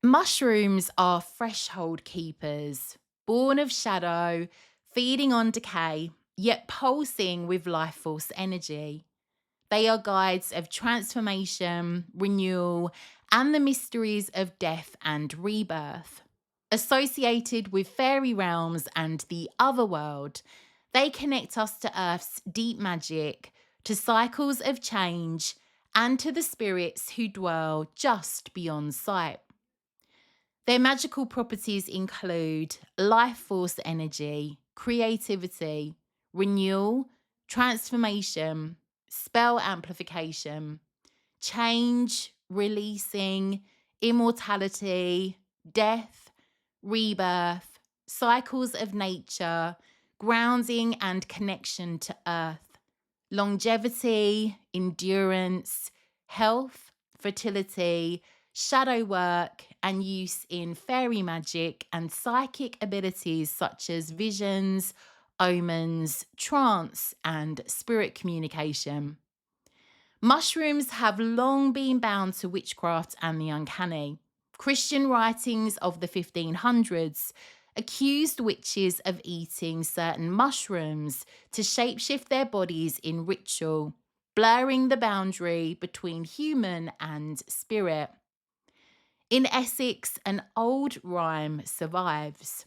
Mushrooms are threshold keepers, born of shadow, feeding on decay, yet pulsing with life force energy. They are guides of transformation, renewal, and the mysteries of death and rebirth. Associated with fairy realms and the other world, they connect us to Earth's deep magic, to cycles of change, and to the spirits who dwell just beyond sight. Their magical properties include life force energy, creativity, renewal, transformation, spell amplification, change, releasing, immortality, death, rebirth, cycles of nature, grounding and connection to earth, longevity, endurance, health, fertility, shadow work, and use in fairy magic and psychic abilities such as visions, omens, trance, and spirit communication. Mushrooms have long been bound to witchcraft and the uncanny. Christian writings of the 1500s accused witches of eating certain mushrooms to shapeshift their bodies in ritual, blurring the boundary between human and spirit. In Essex, an old rhyme survives.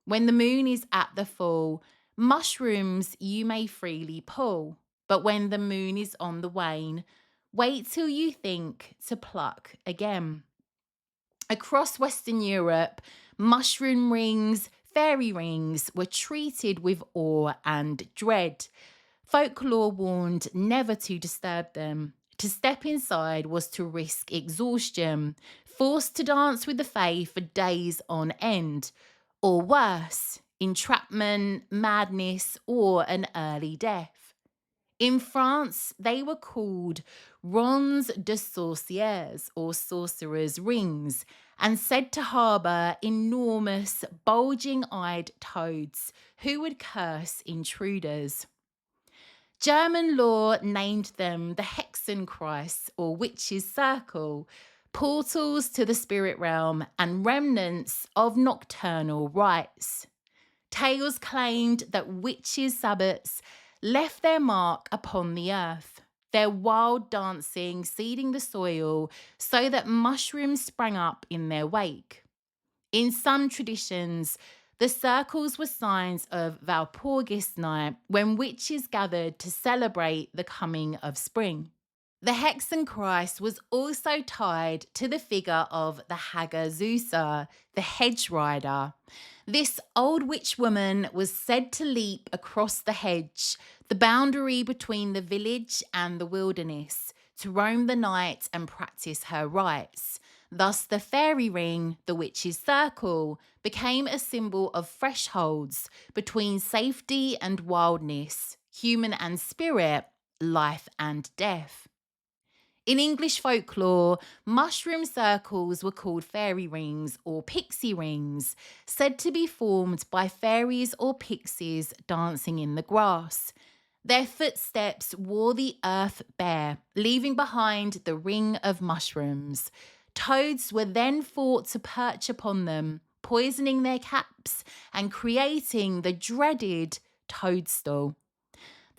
When the moon is at the full, mushrooms you may freely pull. But when the moon is on the wane, wait till you think to pluck again. Across Western Europe, mushroom rings, fairy rings were treated with awe and dread. Folklore warned never to disturb them. To step inside was to risk exhaustion, forced to dance with the fae for days on end, or worse, entrapment, madness, or an early death. In France, they were called ronds de sorcières, or sorcerers' rings, and said to harbour enormous, bulging-eyed toads who would curse intruders. German law named them the Hexenkreis, or witches' circle, portals to the spirit realm and remnants of nocturnal rites. Tales claimed that witches' sabbats left their mark upon the earth, their wild dancing seeding the soil so that mushrooms sprang up in their wake. In some traditions, the circles were signs of Walpurgis night, when witches gathered to celebrate the coming of spring. The Hexenkreis was also tied to the figure of the Hagazusa, the hedge rider. This old witch woman was said to leap across the hedge, the boundary between the village and the wilderness, to roam the night and practice her rites. Thus, the fairy ring, the witch's circle, became a symbol of thresholds between safety and wildness, human and spirit, life and death. In English folklore, mushroom circles were called fairy rings or pixie rings, said to be formed by fairies or pixies dancing in the grass. Their footsteps wore the earth bare, leaving behind the ring of mushrooms. Toads were then thought to perch upon them, poisoning their caps and creating the dreaded toadstool.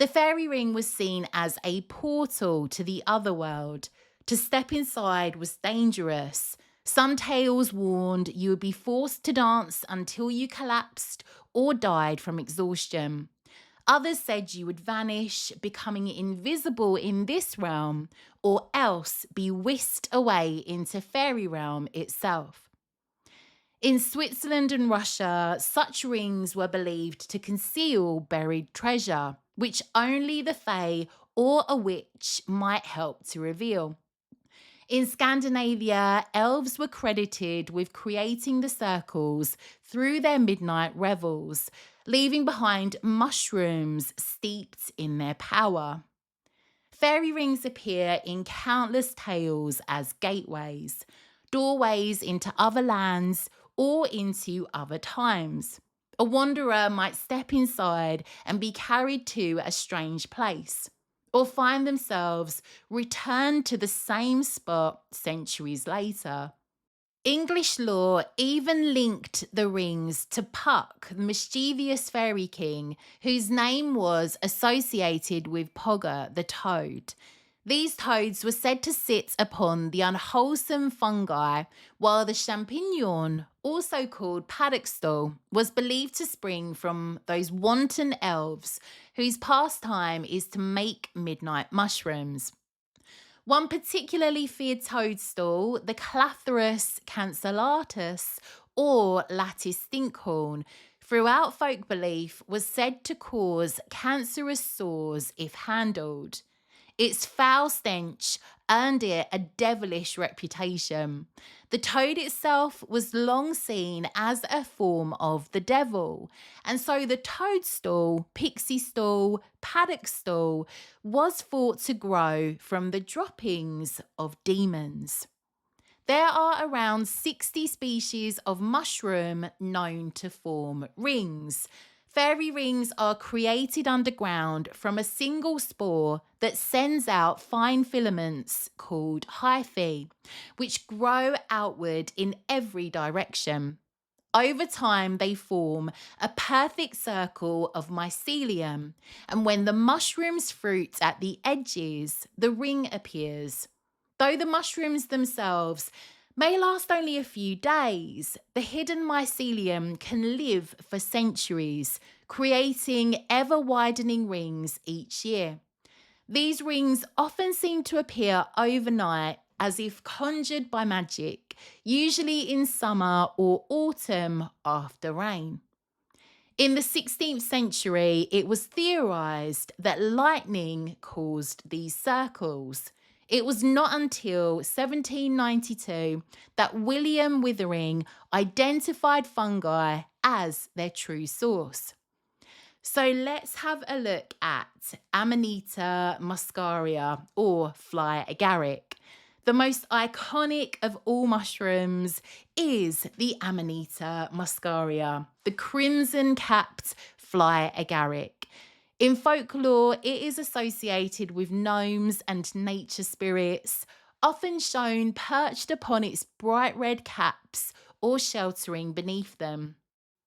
The fairy ring was seen as a portal to the other world. To step inside was dangerous. Some tales warned you would be forced to dance until you collapsed or died from exhaustion. Others said you would vanish, becoming invisible in this realm, or else be whisked away into fairy realm itself. In Switzerland and Russia, such rings were believed to conceal buried treasure, which only the fae or a witch might help to reveal. In Scandinavia, elves were credited with creating the circles through their midnight revels, leaving behind mushrooms steeped in their power. Fairy rings appear in countless tales as gateways, doorways into other lands, or into other times. A wanderer might step inside and be carried to a strange place, or find themselves returned to the same spot centuries later. English law even linked the rings to Puck, the mischievous fairy king, whose name was associated with Pogger, the toad. These toads were said to sit upon the unwholesome fungi, while the champignon, also called paddockstall, was believed to spring from those wanton elves whose pastime is to make midnight mushrooms. One particularly feared toadstool, the Clathrus cancellatus, or lattice stinkhorn, throughout folk belief was said to cause cancerous sores if handled. Its foul stench earned it a devilish reputation. The toad itself was long seen as a form of the devil, and so the toadstool, pixie stool, paddock stool was thought to grow from the droppings of demons. There are around 60 species of mushroom known to form rings. Fairy rings are created underground from a single spore that sends out fine filaments called hyphae, which grow outward in every direction. Over time, they form a perfect circle of mycelium, and when the mushrooms fruit at the edges, the ring appears. Though the mushrooms themselves may last only a few days, the hidden mycelium can live for centuries, creating ever-widening rings each year. These rings often seem to appear overnight, as if conjured by magic, usually in summer or autumn after rain. In the 16th century, it was theorised that lightning caused these circles. It was not until 1792 that William Withering identified fungi as their true source. So let's have a look at Amanita Muscaria, or fly agaric. The most iconic of all mushrooms is the Amanita Muscaria, the crimson-capped fly agaric. In folklore, it is associated with gnomes and nature spirits, often shown perched upon its bright red caps or sheltering beneath them.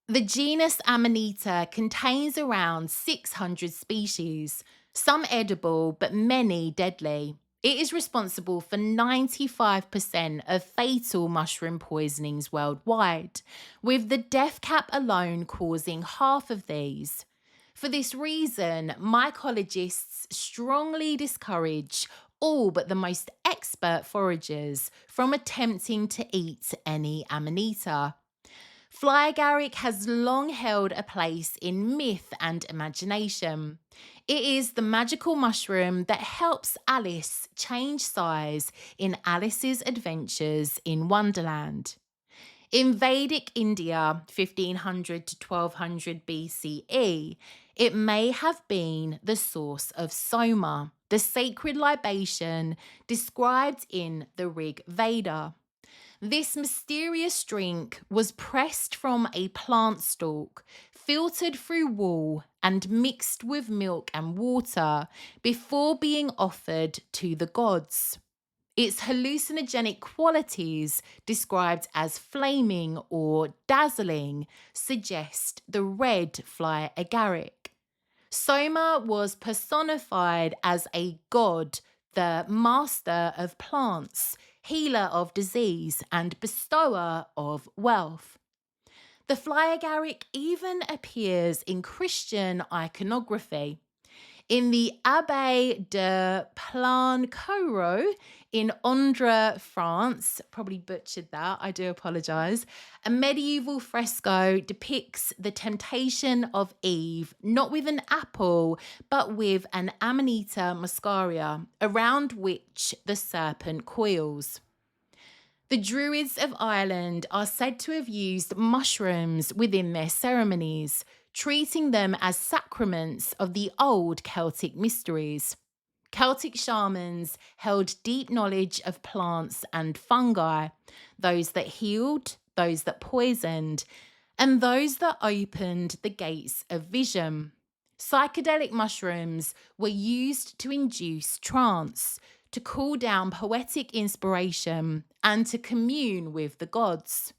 The genus Amanita contains around 600 species, some edible but many deadly. It is responsible for 95% of fatal mushroom poisonings worldwide, with the death cap alone causing half of these. For this reason, mycologists strongly discourage all but the most expert foragers from attempting to eat any Amanita. Fly agaric has long held a place in myth and imagination. It is the magical mushroom that helps Alice change size in Alice's Adventures in Wonderland. In Vedic India, 1500 to 1200 BCE, it may have been the source of Soma, the sacred libation described in the Rig Veda. This mysterious drink was pressed from a plant stalk, filtered through wool, and mixed with milk and water before being offered to the gods. Its hallucinogenic qualities, described as flaming or dazzling, suggest the red fly agaric. Soma was personified as a god, the master of plants, healer of disease, and bestower of wealth. The fly agaric even appears in Christian iconography. In the Abbaye de Plancourt in Indre, France, probably butchered that, I do apologise, a medieval fresco depicts the temptation of Eve, not with an apple, but with an Amanita Muscaria, around which the serpent coils. The Druids of Ireland are said to have used mushrooms within their ceremonies, treating them as sacraments of the old Celtic mysteries. Celtic shamans held deep knowledge of plants and fungi, those that healed, those that poisoned, and those that opened the gates of vision. Psychedelic mushrooms were used to induce trance, to cool down poetic inspiration, and to commune with the gods.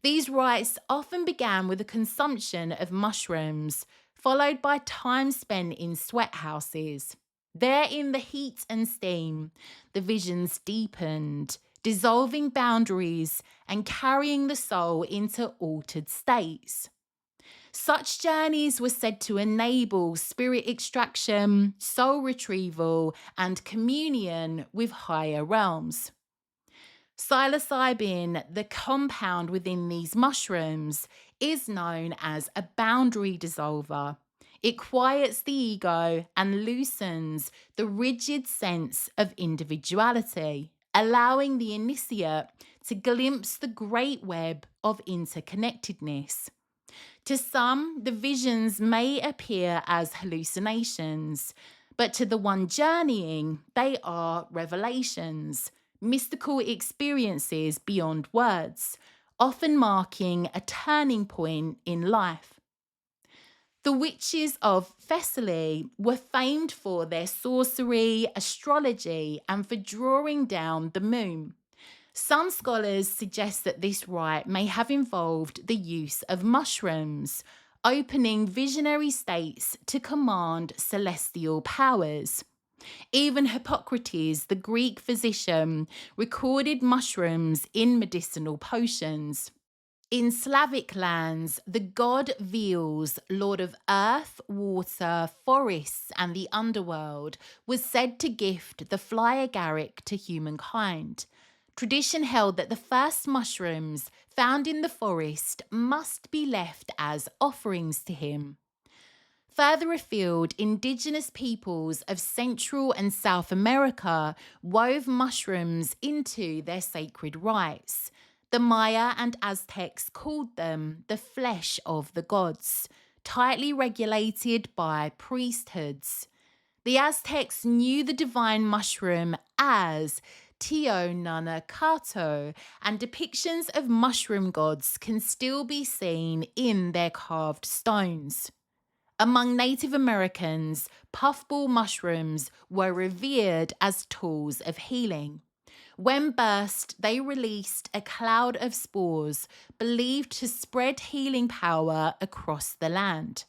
These rites often began with the consumption of mushrooms, followed by time spent in sweat houses. There, in the heat and steam, the visions deepened, dissolving boundaries and carrying the soul into altered states. Such journeys were said to enable spirit extraction, soul retrieval, and communion with higher realms. Psilocybin, the compound within these mushrooms, is known as a boundary dissolver. It quiets the ego and loosens the rigid sense of individuality, allowing the initiate to glimpse the great web of interconnectedness. To some, the visions may appear as hallucinations, but to the one journeying, they are revelations, mystical experiences beyond words, often marking a turning point in life. The witches of Thessaly were famed for their sorcery, astrology, and for drawing down the moon. Some scholars suggest that this rite may have involved the use of mushrooms, opening visionary states to command celestial powers. Even Hippocrates, the Greek physician, recorded mushrooms in medicinal potions. In Slavic lands, the god Veles, lord of earth, water, forests, and the underworld, was said to gift the fly agaric to humankind. Tradition held that the first mushrooms found in the forest must be left as offerings to him. Further afield, indigenous peoples of Central and South America wove mushrooms into their sacred rites. The Maya and Aztecs called them the flesh of the gods, tightly regulated by priesthoods. The Aztecs knew the divine mushroom as Teonanacatl, and depictions of mushroom gods can still be seen in their carved stones. Among Native Americans, puffball mushrooms were revered as tools of healing. When burst, they released a cloud of spores believed to spread healing power across the land.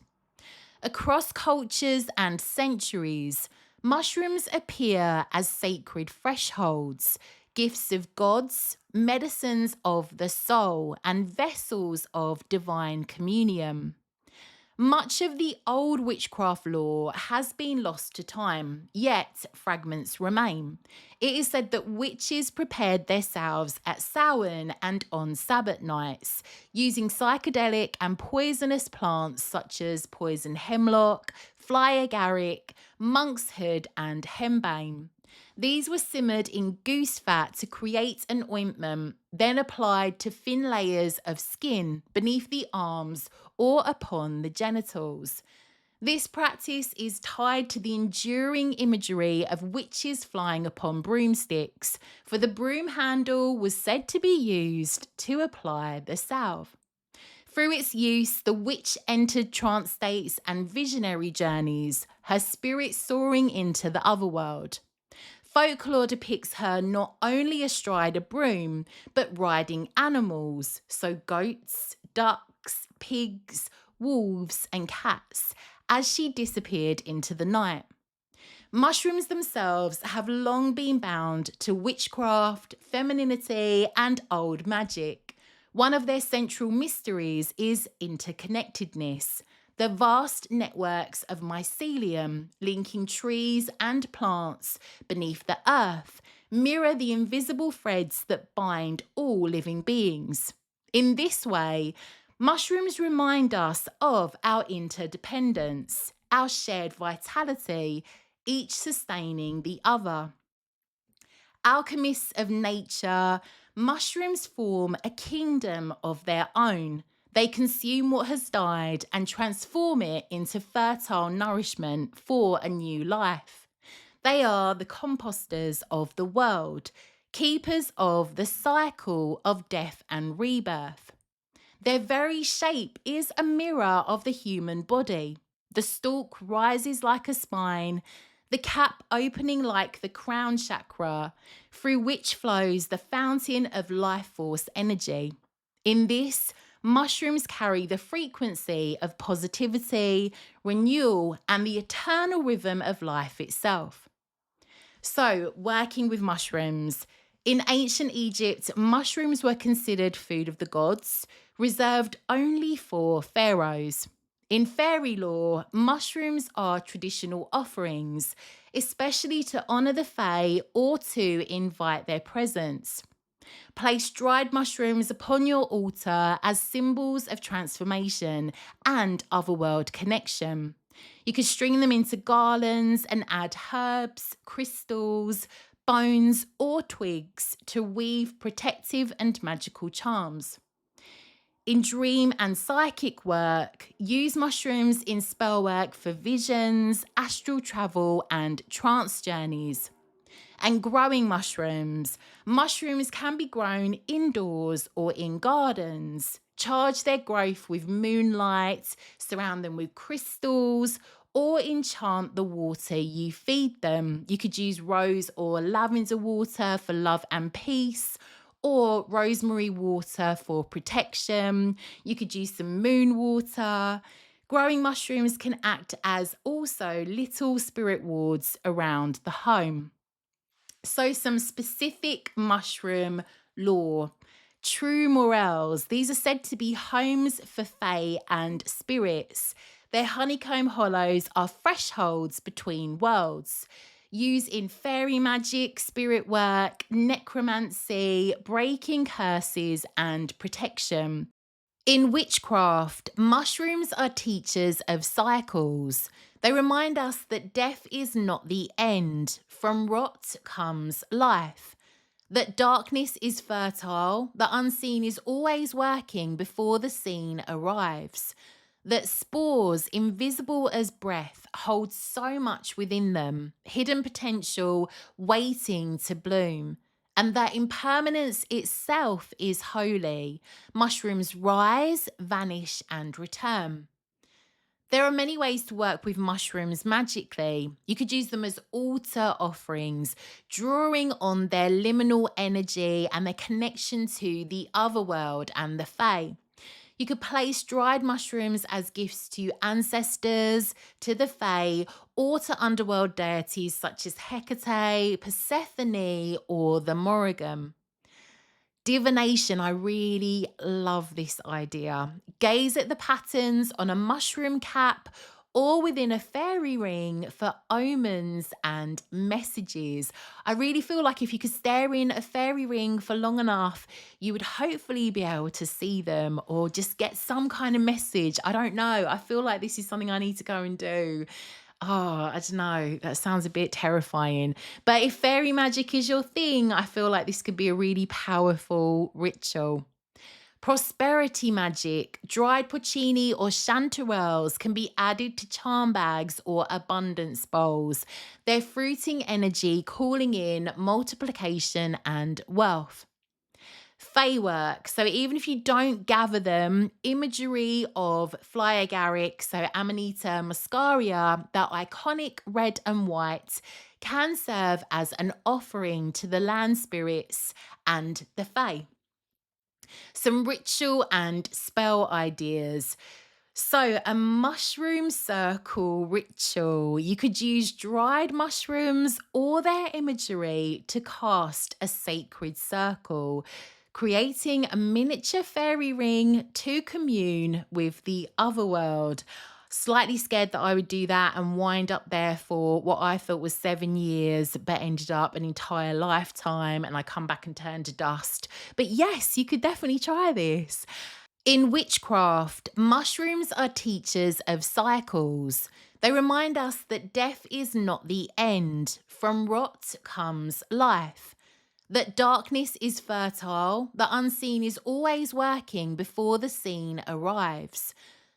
Across cultures and centuries, mushrooms appear as sacred thresholds, gifts of gods, medicines of the soul, and vessels of divine communion. Much of the old witchcraft lore has been lost to time, yet fragments remain. It is said that witches prepared their salves at Samhain and on Sabbath nights, using psychedelic and poisonous plants such as poison hemlock, fly agaric, monk's hood, and henbane. These were simmered in goose fat to create an ointment, then applied to thin layers of skin beneath the arms or upon the genitals. This practice is tied to the enduring imagery of witches flying upon broomsticks, for the broom handle was said to be used to apply the salve. Through its use, the witch entered trance states and visionary journeys, her spirit soaring into the otherworld. Folklore depicts her not only astride a broom, but riding animals, so goats, ducks, pigs, wolves, and cats, as she disappeared into the night. Mushrooms themselves have long been bound to witchcraft, femininity, and old magic. One of their central mysteries is interconnectedness. The vast networks of mycelium linking trees and plants beneath the earth mirror the invisible threads that bind all living beings. In this way, mushrooms remind us of our interdependence, our shared vitality, each sustaining the other. Alchemists of nature, mushrooms form a kingdom of their own. They consume what has died and transform it into fertile nourishment for a new life. They are the composters of the world, keepers of the cycle of death and rebirth. Their very shape is a mirror of the human body. The stalk rises like a spine, the cap opening like the crown chakra, through which flows the fountain of life force energy. In this, mushrooms carry the frequency of positivity, renewal, and the eternal rhythm of life itself. So, working with mushrooms. In ancient Egypt, mushrooms were considered food of the gods, reserved only for pharaohs. In fairy lore, mushrooms are traditional offerings, especially to honour the fae or to invite their presence. Place dried mushrooms upon your altar as symbols of transformation and otherworld connection. You could string them into garlands and add herbs, crystals, bones, or twigs to weave protective and magical charms. In dream and psychic work, use mushrooms in spell work for visions, astral travel, and trance journeys. And growing mushrooms. Mushrooms can be grown indoors or in gardens. Charge their growth with moonlight, surround them with crystals, or enchant the water you feed them. You could use rose or lavender water for love and peace, or rosemary water for protection. You could use some moon water. Growing mushrooms can act as also little spirit wards around the home. So some specific mushroom lore. True morels. These are said to be homes for fae and spirits. Their honeycomb hollows are thresholds between worlds. Used in fairy magic, spirit work, necromancy, breaking curses, and protection. In witchcraft, mushrooms are teachers of cycles. They remind us that death is not the end. From rot comes life. That darkness is fertile, the unseen is always working before the seen arrives. That spores, invisible as breath, hold so much within them, hidden potential waiting to bloom. And that impermanence itself is holy. Mushrooms rise, vanish, and return. There are many ways to work with mushrooms magically. You could use them as altar offerings, drawing on their liminal energy and their connection to the other world and the fae. You could place dried mushrooms as gifts to ancestors, to the fae, or to underworld deities such as Hecate, Persephone, or the Morrigan. Divination, I really love this idea. Gaze at the patterns on a mushroom cap or within a fairy ring for omens and messages. I really feel like if you could stare in a fairy ring for long enough, you would hopefully be able to see them or just get some kind of message. I don't know. I feel like this is something I need to go and do. Oh, I don't know. That sounds a bit terrifying. But if fairy magic is your thing, I feel like this could be a really powerful ritual. Prosperity magic, dried porcini or chanterelles can be added to charm bags or abundance bowls. Their fruiting energy calling in multiplication and wealth. Fae work. So even if you don't gather them, imagery of fly agaric, so Amanita Muscaria, that iconic red and white, can serve as an offering to the land spirits and the fae. Some ritual and spell ideas. So, a mushroom circle ritual. You could use dried mushrooms or their imagery to cast a sacred circle, creating a miniature fairy ring to commune with the other world. Slightly scared that I would do that and wind up there for what I thought was 7 years, but ended up an entire lifetime, and I come back and turn to dust. But yes, you could definitely try this. In witchcraft, mushrooms are teachers of cycles. They remind us that death is not the end. From rot comes life. That darkness is fertile, the unseen is always working before the seen arrives.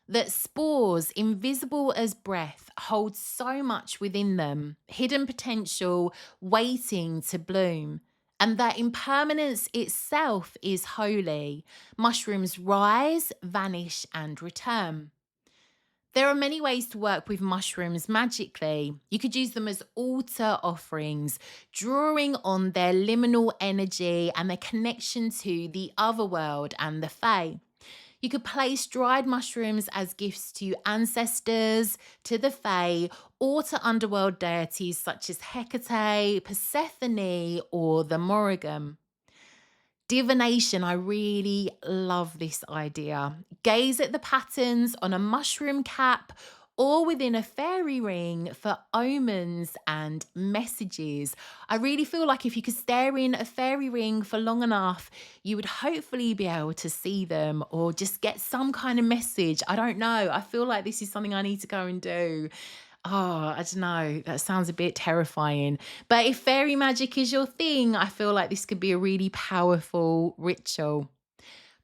That spores, invisible as breath, hold so much within them, hidden potential waiting to bloom. and that impermanence itself is holy. Mushrooms rise, vanish, and return. There are many ways to work with mushrooms magically. You could use them as altar offerings, drawing on their liminal energy and their connection to the other world and the fae. You could place dried mushrooms as gifts to ancestors, to the fae, or to underworld deities such as Hecate, Persephone, or the Morrigan. Divination, I really love this idea. Gaze at the patterns on a mushroom cap or within a fairy ring for omens and messages. I really feel like if you could stare in a fairy ring for long enough, you would hopefully be able to see them or just get some kind of message. I don't know. I feel like this is something I need to go and do. Oh, I don't know. That sounds a bit terrifying. But if fairy magic is your thing, I feel like this could be a really powerful ritual.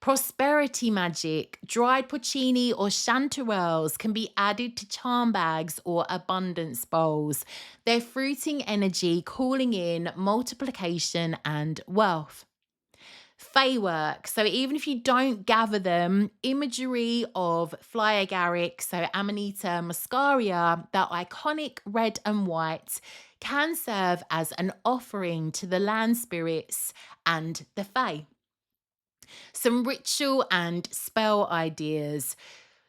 Prosperity magic, dried porcini or chanterelles can be added to charm bags or abundance bowls. Their fruiting energy calling in multiplication and wealth. Fae work. So even if you don't gather them, imagery of fly agaric, so Amanita Muscaria, that iconic red and white, can serve as an offering to the land spirits and the fae. Some ritual and spell ideas.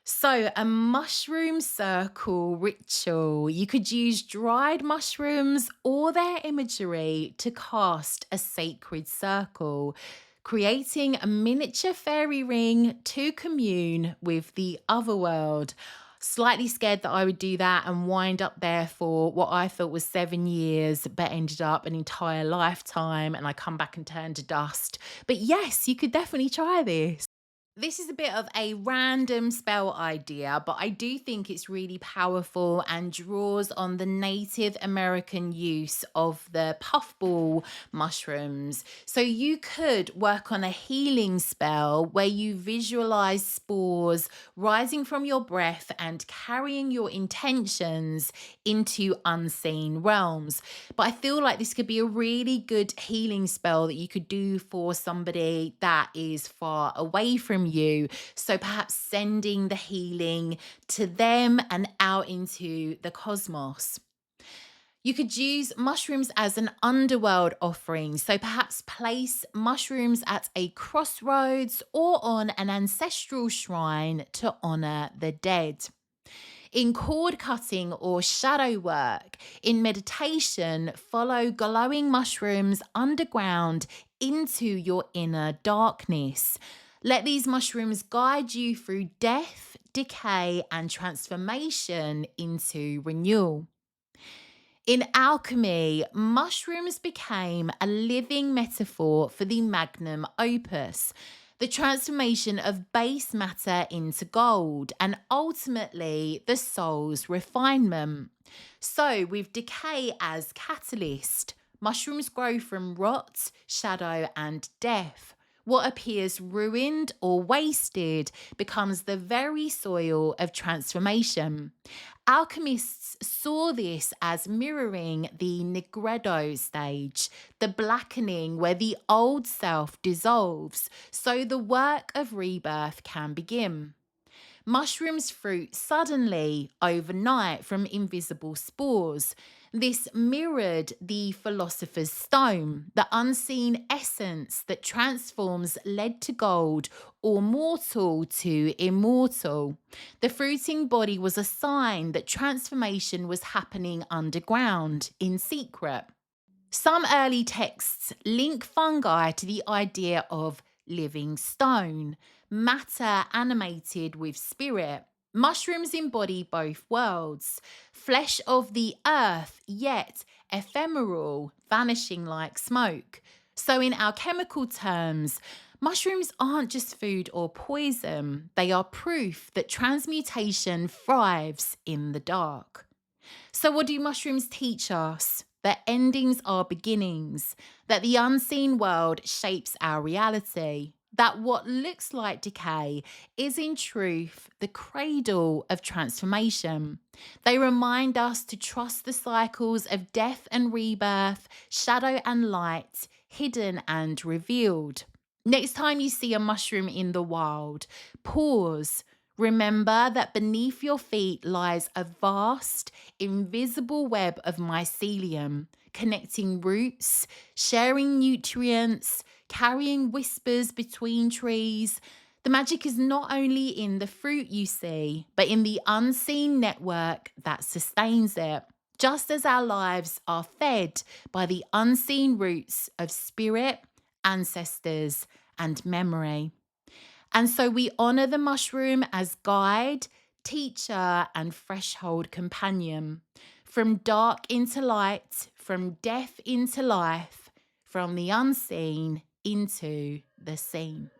So, a mushroom circle ritual. You could use dried mushrooms or their imagery to cast a sacred circle, creating a miniature fairy ring to commune with the other world. Slightly scared that I would do that and wind up there for what I thought was 7 years, but ended up an entire lifetime, and I come back and turn to dust. But yes, you could definitely try this. This is a bit of a random spell idea, but I do think it's really powerful and draws on the Native American use of the puffball mushrooms. So you could work on a healing spell where you visualize spores rising from your breath and carrying your intentions into unseen realms. But I feel like this could be a really good healing spell that you could do for somebody that is far away from you. So perhaps sending the healing to them and out into the cosmos. You could use mushrooms as an underworld offering. So perhaps place mushrooms at a crossroads or on an ancestral shrine to honor the dead. In cord cutting or shadow work, in meditation, follow glowing mushrooms underground into your inner darkness. Let these mushrooms guide you through death, decay, and transformation into renewal. In alchemy, mushrooms became a living metaphor for the magnum opus, the transformation of base matter into gold, and ultimately the soul's refinement. So, with decay as catalyst, mushrooms grow from rot, shadow, and death. What appears ruined or wasted becomes the very soil of transformation. Alchemists saw this as mirroring the nigredo stage, the blackening where the old self dissolves, so the work of rebirth can begin. Mushrooms fruit suddenly, overnight, from invisible spores. This mirrored the philosopher's stone, the unseen essence that transforms lead to gold or mortal to immortal. The fruiting body was a sign that transformation was happening underground, in secret. Some early texts link fungi to the idea of living stone, matter animated with spirit. Mushrooms embody both worlds, flesh of the earth, yet ephemeral, vanishing like smoke. So, in alchemical terms, mushrooms aren't just food or poison, they are proof that transmutation thrives in the dark. So, what do mushrooms teach us? That endings are beginnings, that the unseen world shapes our reality, that what looks like decay is in truth the cradle of transformation. They remind us to trust the cycles of death and rebirth, shadow and light, hidden and revealed. Next time you see a mushroom in the wild, pause. Remember that beneath your feet lies a vast, invisible web of mycelium, connecting roots, sharing nutrients, carrying whispers between trees. The magic is not only in the fruit you see, but in the unseen network that sustains it. Just as our lives are fed by the unseen roots of spirit, ancestors, and memory. And so we honor the mushroom as guide, teacher, and threshold companion. From dark into light, from death into life, from the unseen into the seen.